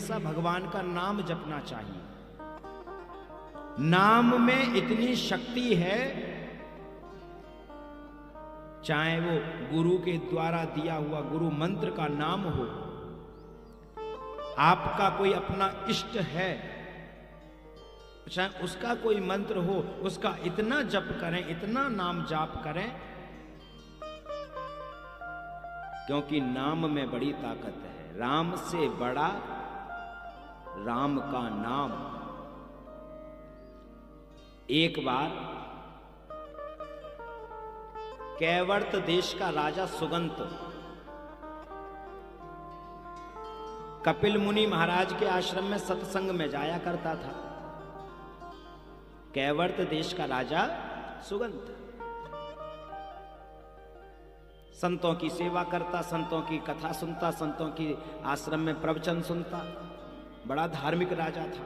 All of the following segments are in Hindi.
हमेशा भगवान का नाम जपना चाहिए। नाम में इतनी शक्ति है, चाहे वो गुरु के द्वारा दिया हुआ गुरु मंत्र का नाम हो, आपका कोई अपना इष्ट है, चाहे उसका कोई मंत्र हो, उसका इतना जप करें, इतना नाम जाप करें, क्योंकि नाम में बड़ी ताकत है। राम से बड़ा राम का नाम। एक बार कैवर्त देश का राजा सुगंत कपिल मुनि महाराज के आश्रम में सत्संग में जाया करता था। कैवर्त देश का राजा सुगंत संतों की सेवा करता, संतों की कथा सुनता, संतों की आश्रम में प्रवचन सुनता, बड़ा धार्मिक राजा था।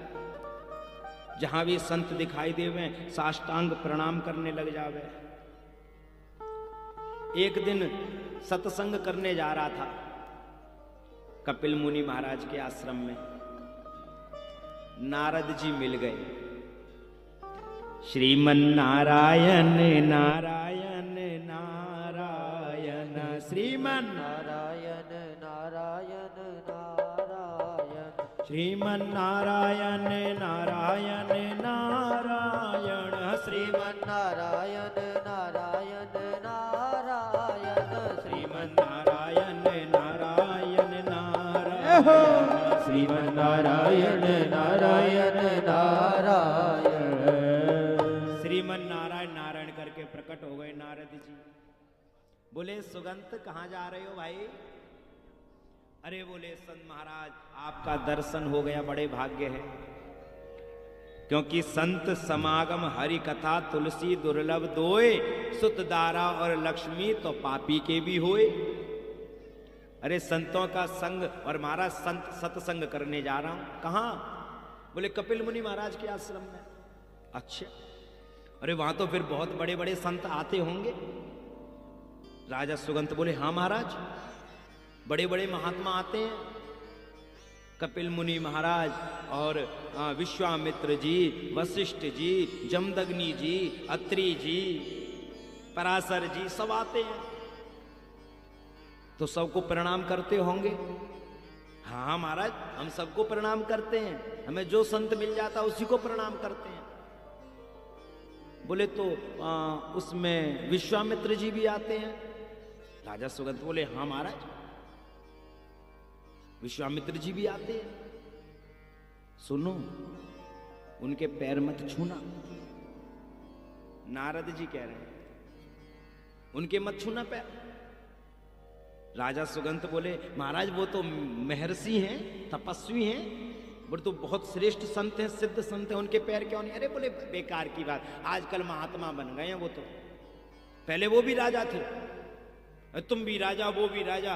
जहां भी संत दिखाई देवे साष्टांग प्रणाम करने लग जावे। एक दिन सत्संग करने जा रहा था कपिल मुनि महाराज के आश्रम में, नारद जी मिल गए। श्रीमन नारायण नारायण नारायण, श्रीमन नारायण नारायण नारायण, श्रीमन नारायण नारायण नारायण, श्रीमन नारायण नारायण नारायण, श्रीमन नारायण नारायण नारायण, श्रीमन नारायण नारायण नारायण। श्रीमन नारायण नारायण करके प्रकट हो गए नारद जी। बोले सुगंत कहां जा रहे हो भाई? अरे बोले संत महाराज आपका दर्शन हो गया, बड़े भाग्य है, क्योंकि संत समागम हरि कथा तुलसी दुर्लभ दोए, सुत दारा और लक्ष्मी तो पापी के भी होए। अरे संतों का संग और महाराज संत सत्संग करने जा रहा हूं। कहां? बोले कपिल मुनि महाराज के आश्रम में। अच्छा, अरे वहां तो फिर बहुत बड़े बड़े संत आते होंगे। राजा सुगंत बोले हाँ महाराज, बड़े बड़े महात्मा आते हैं। कपिल मुनि महाराज और विश्वामित्र जी, वशिष्ठ जी, जमदग्नि जी, अत्रि जी, पराशर जी सब आते हैं, तो सबको प्रणाम करते होंगे। हाँ महाराज हम सबको प्रणाम करते हैं, हमें जो संत मिल जाता उसी को प्रणाम करते हैं। बोले तो उसमें विश्वामित्र जी भी आते हैं। राजा सुगंत बोले हाँ महाराज विश्वामित्र जी भी आते हैं। सुनो उनके पैर मत छूना। नारद जी कह रहे हैं उनके मत छूना पैर। राजा सुगंत बोले महाराज वो तो महर्षि हैं, तपस्वी हैं, बोले तो बहुत श्रेष्ठ संत हैं, सिद्ध संत हैं, उनके पैर क्यों नहीं? अरे बोले बेकार की बात, आजकल महात्मा बन गए हैं वो तो, पहले वो भी राजा थे, तुम भी राजा वो भी राजा,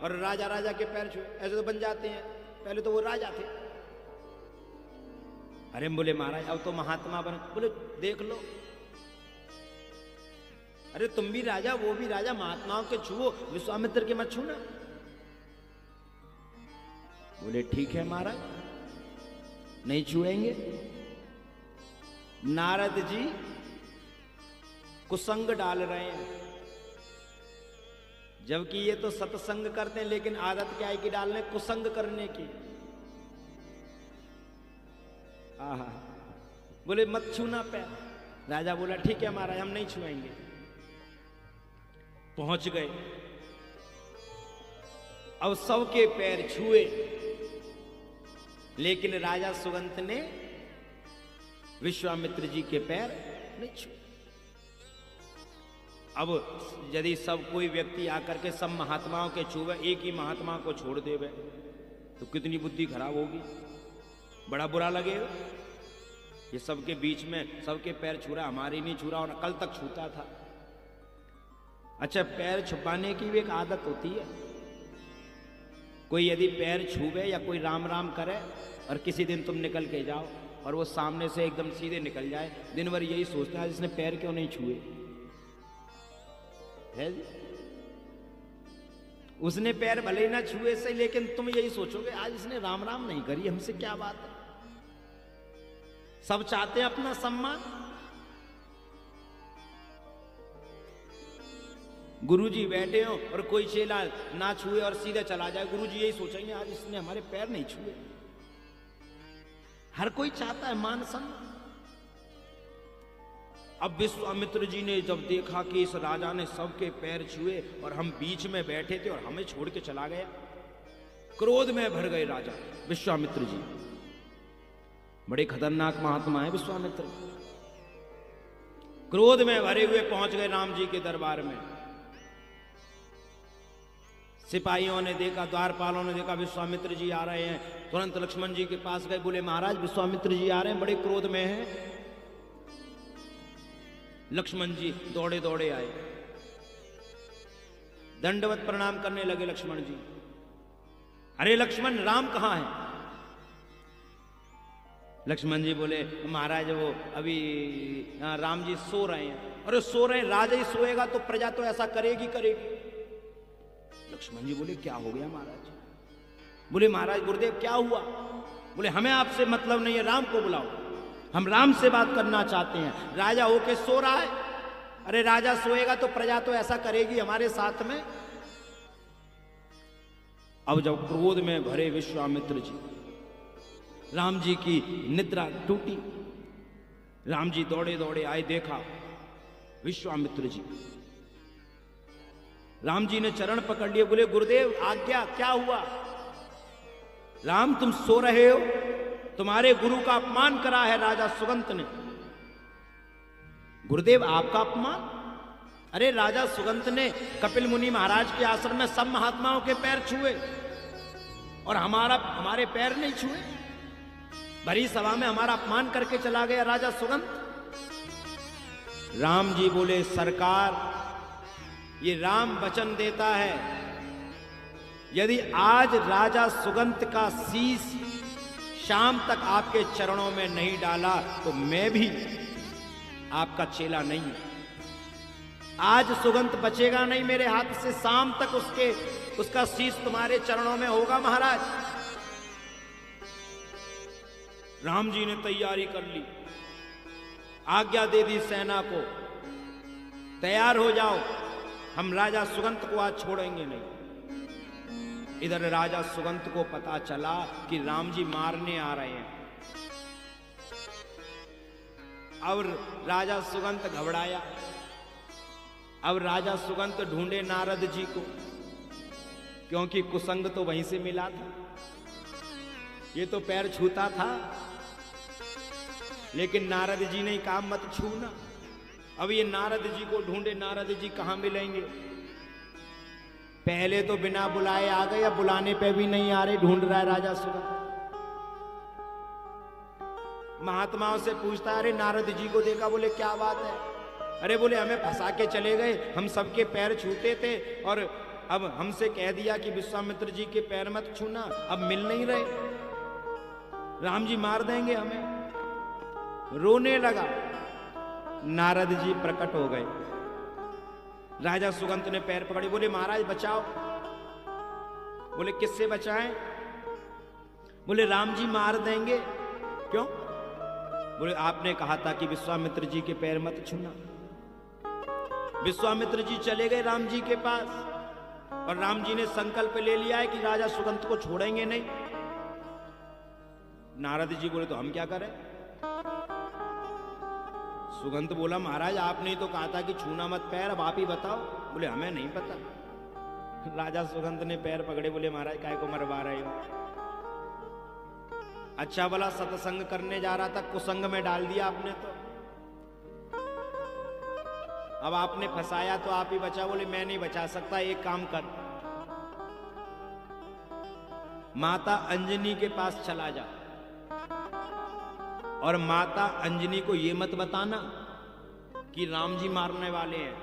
और राजा राजा के पैर छुए ऐसे तो बन जाते हैं, पहले तो वो राजा थे। अरे बोले महाराज अब तो महात्मा बन। बोले देख लो, अरे तुम भी राजा वो भी राजा, महात्माओं के छुओ, विश्वामित्र के मत छूना। बोले ठीक है महाराज नहीं छुएंगे। नारद जी कुसंग डाल रहे हैं, जबकि ये तो सत्संग करते हैं, लेकिन आदत क्या है कि डालने कुसंग करने की। आहा, बोले मत छूना पैर। राजा बोला ठीक है महाराज हम नहीं छुएंगे। पहुंच गए, अब सबके पैर छुए, लेकिन राजा सुगंत ने विश्वामित्र जी के पैर नहीं छुए। अब यदि सब कोई व्यक्ति आकर के सब महात्माओं के छुए, एक ही महात्मा को छोड़ देवे, तो कितनी बुद्धि खराब होगी, बड़ा बुरा लगेगा। ये सबके बीच में सबके पैर छू रहा, हमारी नहीं छू रहा, और कल तक छूता था। अच्छा, पैर छुपाने की भी एक आदत होती है। कोई यदि पैर छूवे या कोई राम राम करे और किसी दिन तुम निकल के जाओ और वो सामने से एकदम सीधे निकल जाए, दिन भर यही सोचता है जिसने पैर क्यों नहीं छुए है। उसने पैर भले ही ना छुए से, लेकिन तुम यही सोचोगे आज इसने राम राम नहीं करी, हमसे क्या बात है। सब चाहते हैं अपना सम्मान। गुरुजी बैठे हो और कोई चेला ना छुए और सीधे चला जाए, गुरुजी यही सोचेंगे आज इसने हमारे पैर नहीं छुए। हर कोई चाहता है मान सम्मान। अब विश्वामित्र जी ने जब देखा कि इस राजा ने सबके पैर छुए और हम बीच में बैठे थे और हमें छोड़ के चला गया, क्रोध में भर गए राजा विश्वामित्र जी। बड़े खतरनाक महात्मा है विश्वामित्र। क्रोध में भरे हुए पहुंच गए राम जी के दरबार में। सिपाहियों ने देखा, द्वारपालों ने देखा विश्वामित्र जी आ रहे हैं, तुरंत लक्ष्मण जी के पास गए, बोले महाराज विश्वामित्र जी आ रहे हैं, बड़े क्रोध में हैं। लक्ष्मण जी दौड़े दौड़े आए, दंडवत प्रणाम करने लगे लक्ष्मण जी। अरे लक्ष्मण, राम कहां है? लक्ष्मण जी बोले महाराज वो अभी राम जी सो रहे हैं। अरे सो रहे हैं? राजा ही सोएगा तो प्रजा तो ऐसा करेगी करेगी। लक्ष्मण जी बोले क्या हो गया महाराज? बोले महाराज गुरुदेव क्या हुआ? बोले हमें आपसे मतलब नहीं है, राम को बुलाओ, हम राम से बात करना चाहते हैं। राजा होके सो रहा है। अरे राजा सोएगा तो प्रजा तो ऐसा करेगी हमारे साथ में। अब जब क्रोध में भरे विश्वामित्र जी, राम जी की निद्रा टूटी, राम जी दौड़े दौड़े आए, देखा विश्वामित्र जी। राम जी ने चरण पकड़ लिए, बोले गुरुदेव आज्ञा, क्या हुआ? राम तुम सो रहे हो, तुम्हारे गुरु का अपमान करा है राजा सुगंत ने। गुरुदेव आपका अपमान? अरे राजा सुगंत ने कपिल मुनि महाराज के आश्रम में सब महात्माओं के पैर छुए और हमारे पैर नहीं छुए। भरी सभा में हमारा अपमान करके चला गया राजा सुगंत। राम जी बोले सरकार, ये राम वचन देता है, यदि आज राजा सुगंत का शीश शाम तक आपके चरणों में नहीं डाला तो मैं भी आपका चेला नहीं। आज सुगंत बचेगा नहीं मेरे हाथ से, शाम तक उसका शीश तुम्हारे चरणों में होगा महाराज। राम जी ने तैयारी कर ली, आज्ञा दे दी सेना को, तैयार हो जाओ, हम राजा सुगंत को आज छोड़ेंगे नहीं। इधर राजा सुगंत को पता चला कि राम जी मारने आ रहे हैं। अब राजा सुगंत घबराया। अब राजा सुगंत ढूंढे नारद जी को, क्योंकि कुसंग तो वहीं से मिला था, ये तो पैर छूता था, लेकिन नारद जी ने कहा मत छूना। अब ये नारद जी को ढूंढे, नारद जी कहां मिलेंगे? पहले तो बिना बुलाए आ गए, अब बुलाने पे भी नहीं आ रहे, ढूंढ रहा है राजा सुगंत। महात्माओं से पूछता है, अरे नारद जी को देखा? बोले क्या बात है? अरे बोले हमें फंसा के चले गए, हम सबके पैर छूते थे और अब हमसे कह दिया कि विश्वामित्र जी के पैर मत छूना, अब मिल नहीं रहे, राम जी मार देंगे हमें। रोने लगा। नारद जी प्रकट हो गए। राजा सुगंत ने पैर पकड़े, बोले महाराज बचाओ। बोले किससे बचाएं? बोले राम जी मार देंगे। क्यों? बोले आपने कहा था कि विश्वामित्र जी के पैर मत छूना। विश्वामित्र जी चले गए राम जी के पास और राम जी ने संकल्प ले लिया है कि राजा सुगंत को छोड़ेंगे नहीं। नारद जी बोले तो हम क्या करें? सुगंत बोला महाराज आपने तो कहा था कि छूना मत पैर, अब आप ही बताओ। बोले हमें नहीं पता। राजा सुगंत ने पैर पकड़े, बोले महाराज काय को मरवा रहे हो? अच्छा भला सत्संग करने जा रहा था, कुसंग में डाल दिया आपने तो। अब आपने फंसाया तो आप ही बचा। बोले मैं नहीं बचा सकता, एक काम कर, माता अंजनी के पास चला जा और माता अंजनी को ये मत बताना कि राम जी मारने वाले हैं,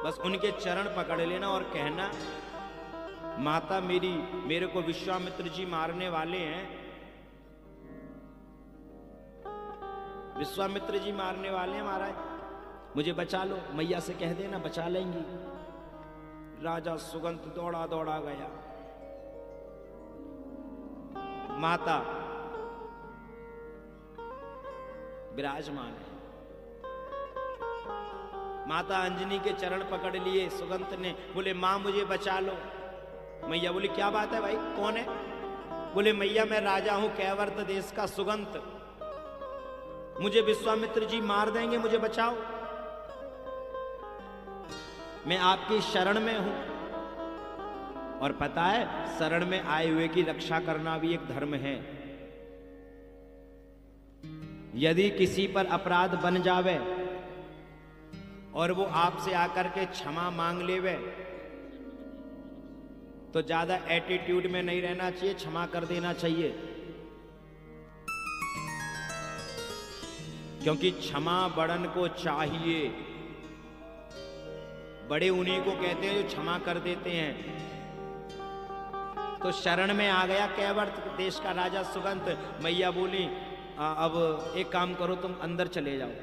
बस उनके चरण पकड़ लेना और कहना माता मेरे को विश्वामित्र जी मारने वाले हैं, विश्वामित्र जी मारने वाले हैं महाराज, मुझे बचा लो। मैया से कह देना बचा लेंगी। राजा सुगंत दौड़ा दौड़ा गया। माता विराजमान है। माता अंजनी के चरण पकड़ लिए सुगंत ने। बोले मां मुझे बचा लो। मैया बोली क्या बात है भाई, कौन है? बोले मैया मैं राजा हूं कैवर्त देश का सुगंत, मुझे विश्वामित्र जी मार देंगे, मुझे बचाओ, मैं आपकी शरण में हूं। और पता है शरण में आए हुए की रक्षा करना भी एक धर्म है। यदि किसी पर अपराध बन जावे और वो आपसे आकर के क्षमा मांग लेवे तो ज्यादा एटीट्यूड में नहीं रहना चाहिए, क्षमा कर देना चाहिए। क्योंकि क्षमा बड़न को चाहिए। बड़े उन्हीं को कहते हैं जो क्षमा कर देते हैं। तो शरण में आ गया कैवर्त देश का राजा सुगंत। मैया बोली अब एक काम करो, तुम अंदर चले जाओ,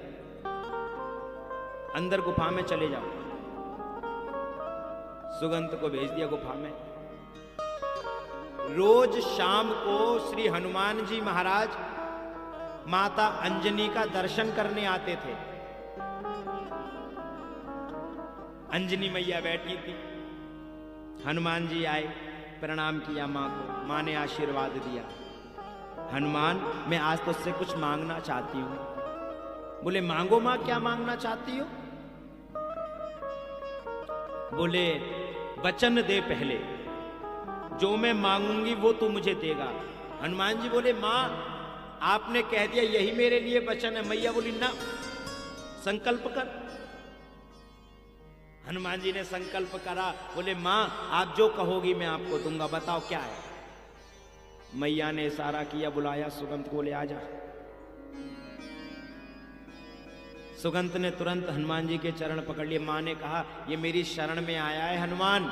अंदर गुफा में चले जाओ। सुगंत को भेज दिया गुफा में। रोज शाम को श्री हनुमान जी महाराज माता अंजनी का दर्शन करने आते थे। अंजनी मैया बैठी थी, हनुमान जी आए, प्रणाम किया मां को। मां ने आशीर्वाद दिया, हनुमान मैं आज तुझसे कुछ मांगना चाहती हूं। बोले मांगो मां, क्या मांगना चाहती हो? बोले वचन दे पहले, जो मैं मांगूंगी वो तू मुझे देगा। हनुमान जी बोले मां आपने कह दिया यही मेरे लिए वचन है। मैया बोली ना, संकल्प कर। हनुमान जी ने संकल्प करा। बोले मां आप जो कहोगी मैं आपको दूंगा, बताओ क्या है? मैया ने इशारा किया, बुलाया सुगंत को, ले आजा। सुगंत ने तुरंत हनुमान जी के चरण पकड़ लिए। मां ने कहा ये मेरी शरण में आया है हनुमान,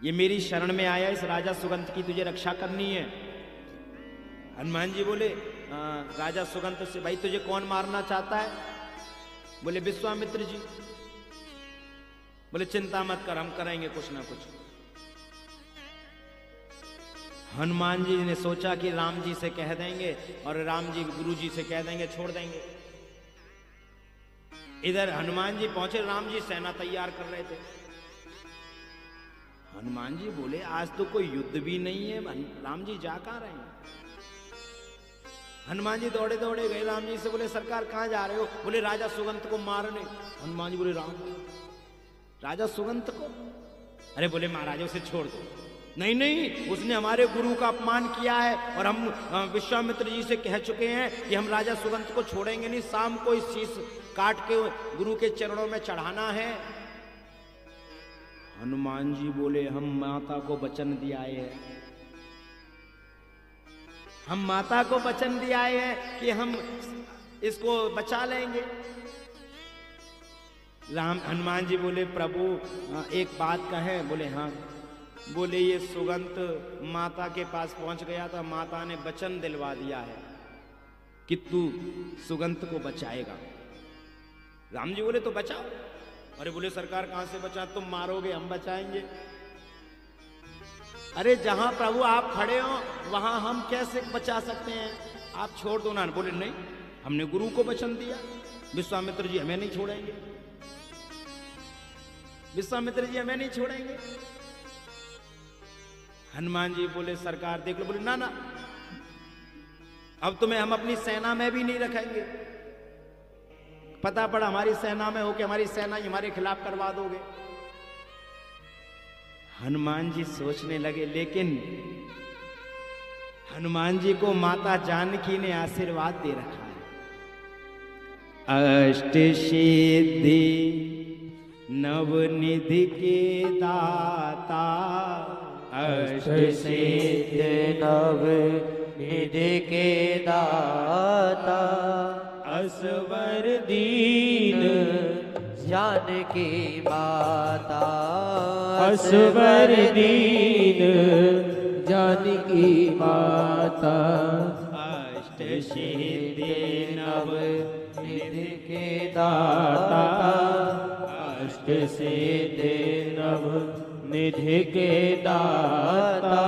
ये मेरी शरण में आया, इस राजा सुगंत की तुझे रक्षा करनी है। हनुमान जी बोले राजा सुगंत से भाई तुझे कौन मारना चाहता है? बोले विश्वामित्र जी। बोले चिंता मत कर, हम करेंगे कुछ ना कुछ। हनुमान जी ने सोचा कि राम जी से कह देंगे और राम जी गुरु जी से कह देंगे, छोड़ देंगे। इधर हनुमान जी पहुंचे, राम जी सेना तैयार कर रहे थे। हनुमान जी बोले आज तो कोई युद्ध भी नहीं है, राम जी जा कहां रहे हैं? हनुमान जी दौड़े दौड़े गए राम जी से, बोले सरकार कहां जा रहे हो? बोले राजा सुगंत को मारने। हनुमान जी बोले राम राजा सुगंत को? अरे बोले महाराज उसे छोड़ दो। नहीं नहीं, उसने हमारे गुरु का अपमान किया है और हम विश्वामित्र जी से कह चुके हैं कि हम राजा सुगंत को छोड़ेंगे नहीं। शाम को इस शीश काट के गुरु के चरणों में चढ़ाना है। हनुमान जी बोले हम माता को वचन दिया है, हम माता को वचन दिया है कि हम इसको बचा लेंगे। हनुमान जी बोले प्रभु एक बात कहें? बोले हाँ। बोले ये सुगंत माता के पास पहुंच गया था, माता ने वचन दिलवा दिया है कि तू सुगंत को बचाएगा। राम जी बोले तो बचाओ। अरे बोले सरकार कहां से बचा? तुम मारोगे हम बचाएंगे। अरे जहां प्रभु आप खड़े हो वहां हम कैसे बचा सकते हैं? आप छोड़ दो ना। बोले नहीं, हमने गुरु को वचन दिया, विश्वामित्र जी हमें नहीं छोड़ेंगे, विश्वामित्र जी हमें नहीं छोड़ेंगे। हनुमान जी बोले सरकार देख लो। बोले ना ना, अब तुम्हें हम अपनी सेना में भी नहीं रखेंगे। पता पड़ा हमारी सेना में होके हमारी सेना ही हमारे खिलाफ करवा दोगे। हनुमान जी सोचने लगे, लेकिन हनुमान जी को माता जानकी ने आशीर्वाद दे रखा है, अष्ट सिद्धि नवनिधि के दाता, अष्ट सिद्धि नवनिधि के दाता, असवर दीन जानकी माता, असवर दीन जानकी माता, अष्ट सिद्धि नवनिधि के दाता, दाता, अष्ट सिद्धि नव निधि के दाता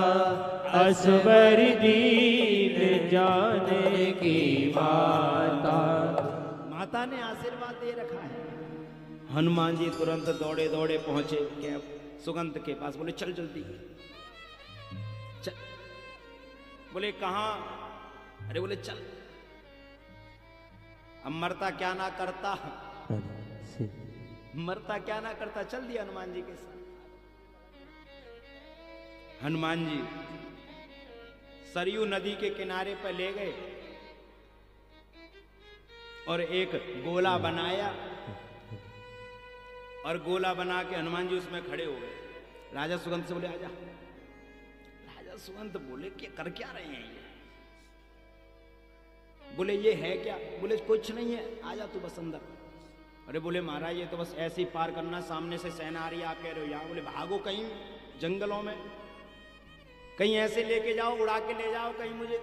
असवर दीन जाने की माता। माता ने आशीर्वाद दे रखा है। हनुमान जी तुरंत दौड़े दौड़े पहुंचे क्या सुगंध के पास, बोले चल जल्दी चल। बोले कहां? अरे बोले चल। अब मरता क्या ना करता, मरता क्या ना करता, चल दिया हनुमान जी के साथ। हनुमान जी सरयू नदी के किनारे पर ले गए और एक गोला बनाया और गोला बना के हनुमान जी उसमें खड़े हो गए। राजा सुगंध से बोले आजा। राजा सुगंध बोले कि कर क्या रहे हैं ये? बोले ये है क्या? बोले कुछ नहीं है, आजा तू बस अंदर। अरे बोले महाराज ये तो बस ऐसे ही पार करना, सामने से सेना आ रही है, आप कह रहे हो यहाँ। बोले भागो कहीं जंगलों में, कहीं ऐसे लेके जाओ, उड़ा के ले जाओ कहीं मुझे।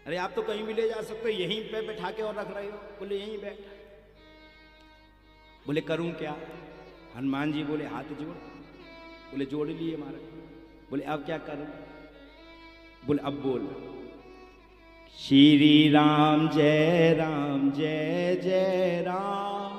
अरे आप तो कहीं भी ले जा सकते हो, यहीं पे बैठा के और रख रहे हो। बोले यहीं बैठ। बोले करूं क्या? हनुमान जी बोले हाथ जोड़। बोले जोड़ लिए महाराज। बोले अब क्या करूं? बोले अब बोल श्री राम जय राम जय जय राम,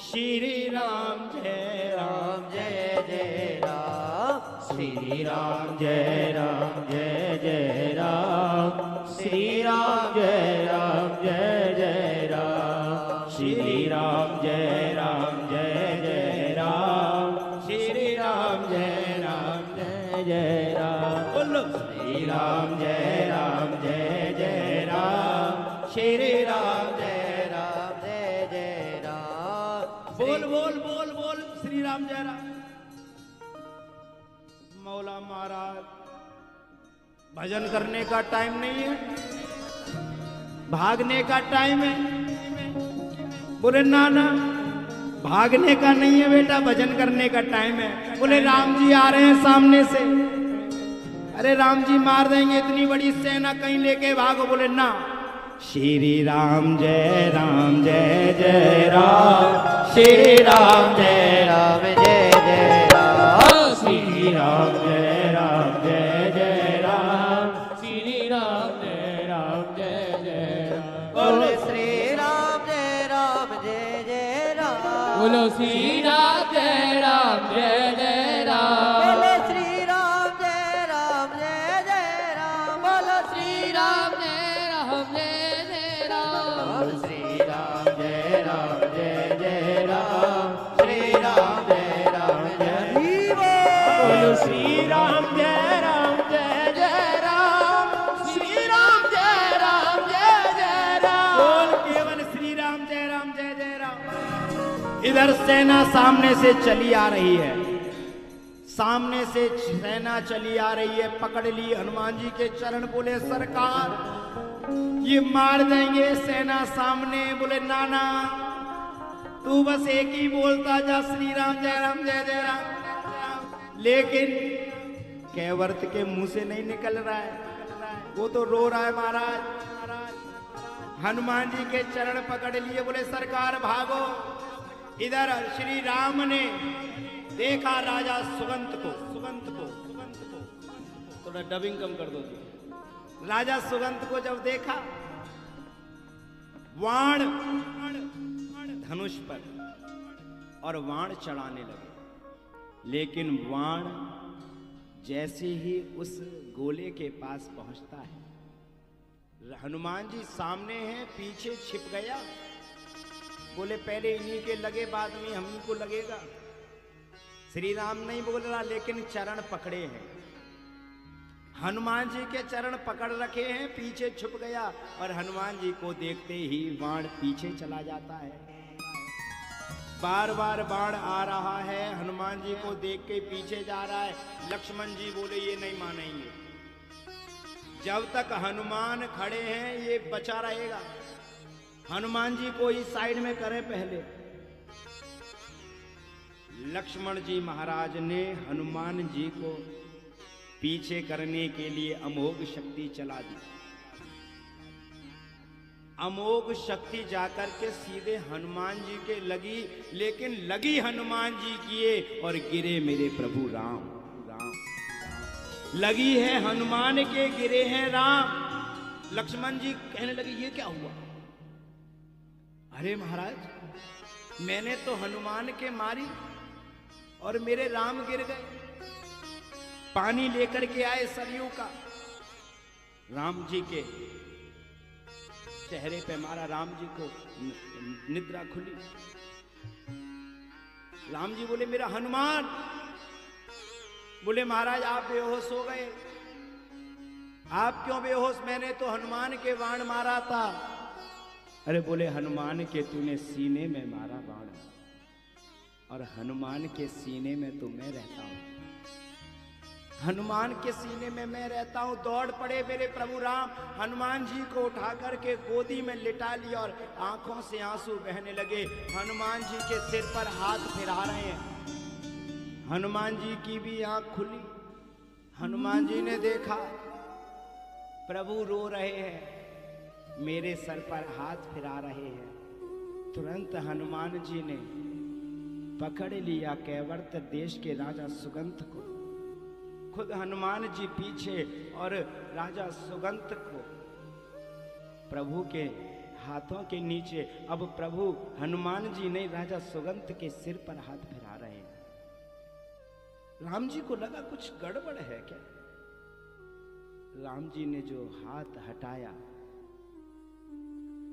श्री राम जय राम जय जय राम, श्री राम जय राम जय जय राम, श्री राम जय राम जय जय राम, श्री राम जय राम जय जय राम, श्री राम जय राम जय जय राम। बोलो श्री राम जय राम जय जय राम, श्री राम जय राम जय जय राम। बोल बोल बोल बोल श्री राम जय राम। मौला महाराज भजन करने का टाइम नहीं है, भागने का टाइम है। बोले ना ना भागने का नहीं है बेटा, भजन करने का टाइम है। बोले राम जी आ रहे हैं सामने से। अरे राम जी मार देंगे, इतनी बड़ी सेना कहीं लेके भागो। बोले ना श्री राम जय जय राम, श्री राम जय राम जय जय राम, श्री राम जय जय राम, श्री राम जय जय राम। बोलो श्री राम जय जय राम, बोलो श्री राम जय जय राम, बोलो श्री राम जय जय राम, बोलो श्री राम जय जय राम, श्री राम जय जय राम, श्री राम जय बोलो श्री राम जय जय राम, श्री राम जय जय राम। बोल केवल श्री राम जय जय राम। इधर सेना सामने से चली आ रही है, सामने से सेना चली आ रही है। पकड़ ली हनुमान जी के चरण। बोले सरकार ये मार देंगे सेना सामने। बोले नाना तू बस एक ही बोलता जा श्री राम जय जय राम। लेकिन कैवर्त के मुंह से नहीं निकल रहा है, वो तो रो रहा है महाराज। हनुमान जी के चरण पकड़ लिए। बोले सरकार भागो। इधर श्री राम ने देखा राजा सुगंध को थोड़ा डबिंग कम कर दो जी। राजा सुगंध को जब देखा, वाण धनुष पर और वाण चढ़ाने लगे। लेकिन वाण जैसे ही उस गोले के पास पहुंचता है, हनुमान जी सामने हैं, पीछे छिप गया। बोले पहले इन्हीं के लगे, बाद में हम को लगेगा। श्री राम नहीं बोल रहा, लेकिन चरण पकड़े हैं। हनुमान जी के चरण पकड़ रखे हैं, पीछे छुप गया और हनुमान जी को देखते ही बाण पीछे चला जाता है। बार बार बाण आ रहा है, हनुमान जी को देख के पीछे जा रहा है। लक्ष्मण जी बोले ये नहीं मानेंगे, जब तक हनुमान खड़े हैं ये बचा रहेगा। हनुमान जी को इस साइड में करें पहले। लक्ष्मण जी महाराज ने हनुमान जी को पीछे करने के लिए अमोघ शक्ति चला दी। अमोघ शक्ति जाकर के सीधे हनुमान जी के लगी, लेकिन लगी हनुमान जी किए और गिरे मेरे प्रभु राम। लगी है हनुमान के, गिरे हैं राम। लक्ष्मण जी कहने लगे ये क्या हुआ? अरे महाराज मैंने तो हनुमान के मारी और मेरे राम गिर गए। पानी लेकर के आए सरयू का, राम जी के चेहरे पे मारा, राम जी को निद्रा खुली। राम जी बोले मेरा हनुमान। बोले महाराज आप बेहोश हो गए। आप क्यों बेहोश? मैंने तो हनुमान के बाण मारा था। अरे बोले हनुमान के तूने सीने में मारा बाण, और हनुमान के सीने में तो मैं रहता हूं। हनुमान के सीने में मैं रहता हूं। दौड़ पड़े मेरे प्रभु राम, हनुमान जी को उठा करके गोदी में लिटा लिया और आंखों से आंसू बहने लगे। हनुमान जी के सिर पर हाथ फिरा रहे हैं। हनुमान जी की भी आंख खुली। हनुमान जी ने देखा प्रभु रो रहे हैं, मेरे सर पर हाथ फिरा रहे हैं। तुरंत हनुमान जी ने पकड़ लिया कैवर्त देश के राजा सुगंध को। खुद हनुमान जी पीछे और राजा सुगंध को प्रभु के हाथों के नीचे। अब प्रभु हनुमान जी ने राजा सुगंध के सिर पर हाथ फिरा रहे हैं। राम जी को लगा कुछ गड़बड़ है क्या। राम जी ने जो हाथ हटाया,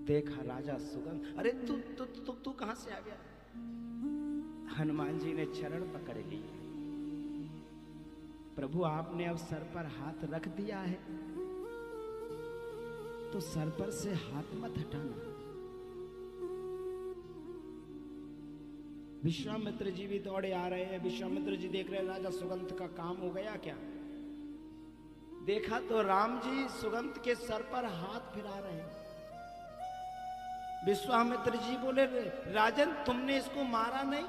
देखा राजा सुगंध। अरे तू कहां से आ गया? हनुमान जी ने चरण पकड़ लिए। प्रभु आपने अब सर पर हाथ रख दिया है तो सर पर से हाथ मत हटाना। विश्वामित्र जी भी दौड़े आ रहे हैं। विश्वामित्र जी देख रहे हैं राजा सुगंध का काम हो गया क्या। देखा तो राम जी सुगंध के सर पर हाथ फिरा रहे हैं। विश्वामित्र जी बोले राजन तुमने इसको मारा नहीं।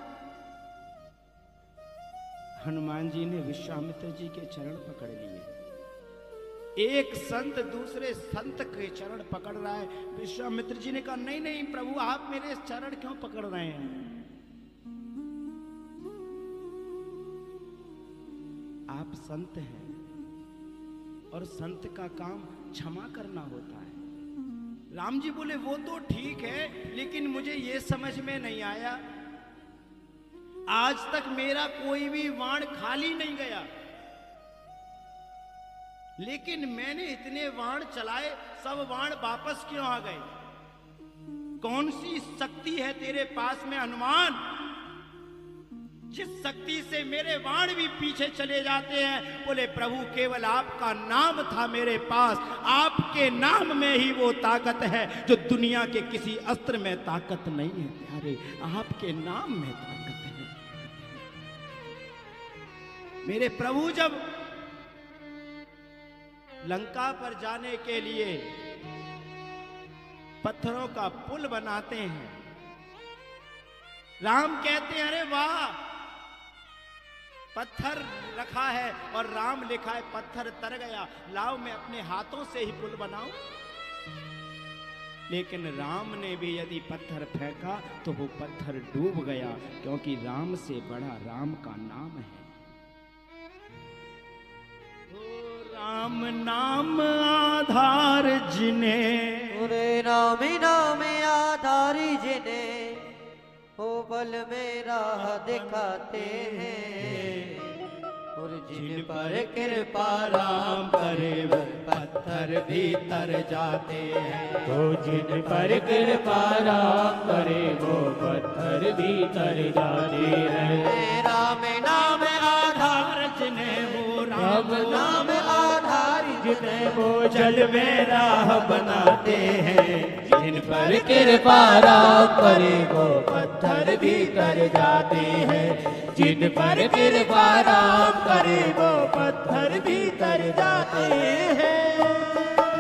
हनुमान जी ने विश्वामित्र जी के चरण पकड़ लिए। एक संत दूसरे संत के चरण पकड़ रहा है। विश्वामित्र जी ने कहा नहीं नहीं प्रभु आप मेरे चरण क्यों पकड़ रहे हैं? आप संत हैं और संत का काम क्षमा करना होता है। राम जी बोले वो तो ठीक है, लेकिन मुझे ये समझ में नहीं आया, आज तक मेरा कोई भी वाण खाली नहीं गया, लेकिन मैंने इतने वाण चलाए, सब वाण वापस क्यों आ गए? कौन सी शक्ति है तेरे पास में हनुमान, जिस शक्ति से मेरे वाण भी पीछे चले जाते हैं? बोले प्रभु केवल आपका नाम था मेरे पास, आपके नाम में ही वो ताकत है जो दुनिया के किसी अस्त्र में ताकत नहीं है प्यारे, आपके नाम में ताकत है। मेरे प्रभु जब लंका पर जाने के लिए पत्थरों का पुल बनाते हैं, राम कहते हैं अरे वाह पत्थर रखा है और राम लिखा है पत्थर तर गया, लाओ मैं अपने हाथों से ही पुल बनाऊं। लेकिन राम ने भी यदि पत्थर फेंका तो वो पत्थर डूब गया, क्योंकि राम से बड़ा राम का नाम है। राम नाम आधार जिन्हें, पूरे नाम नाम आधारी जिन्हें हो बल मेरा दिखाते हैं, और जिन पर कृपा राम करे वो पत्थर भी तर जाते हैं। तो जिन पर कृपा राम करे वो पत्थर भी तर जाते हैं। राम नाम आधार जिन्हें वो राम नाम आधारी जिन्हें वो जल में राह बनाते हैं, जिन पर कृपा राम करे वो पत्थर भी तर जाते हैं। जिन पर कृपा राम करे वो पत्थर भी तर जाते हैं।